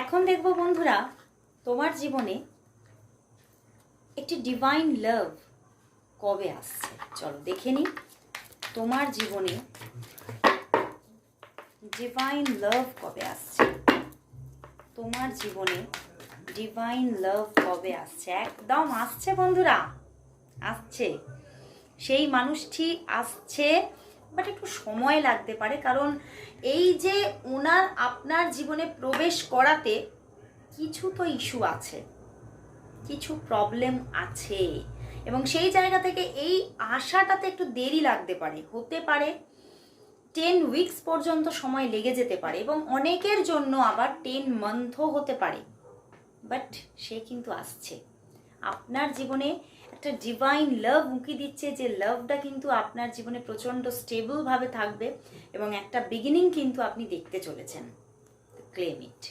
এখন দেখবো বন্ধুরা, তোমার জীবনে একটি ডিভাইন লাভ কবে আসছে। চলো দেখে নি তোমার জীবনে ডিভাইন লাভ কবে আসছে। তোমার জীবনে ডিভাইন লাভ কবে আসছে? একদম আসছে বন্ধুরা, আসছে। সেই মানুষটি আসছে, বাট একটু সময় লাগতে পারে, কারণ এই যে ওনার আপনার জীবনে প্রবেশ করাতে কিছু তো ইস্যু আছে, কিছু প্রবলেম আছে, এবং সেই জায়গা থেকে এই আশাটাতে একটু দেরি লাগতে পারে, হতে পারে 10 উইকস পর্যন্ত সময় লেগে যেতে পারে, এবং অনেকের জন্য আবার 10 মান্থও হতে পারে। বাট সে কিন্তু আসছে আপনার জীবনে, একটা ডিভাইন লাভ উঁকি দিচ্ছে, যে লাভটা কিন্তু আপনার জীবনে প্রচণ্ড স্টেবলভাবে থাকবে, এবং একটা বিগিনিং কিন্তু আপনি দেখতে চলেছেন। ক্লেম ইট।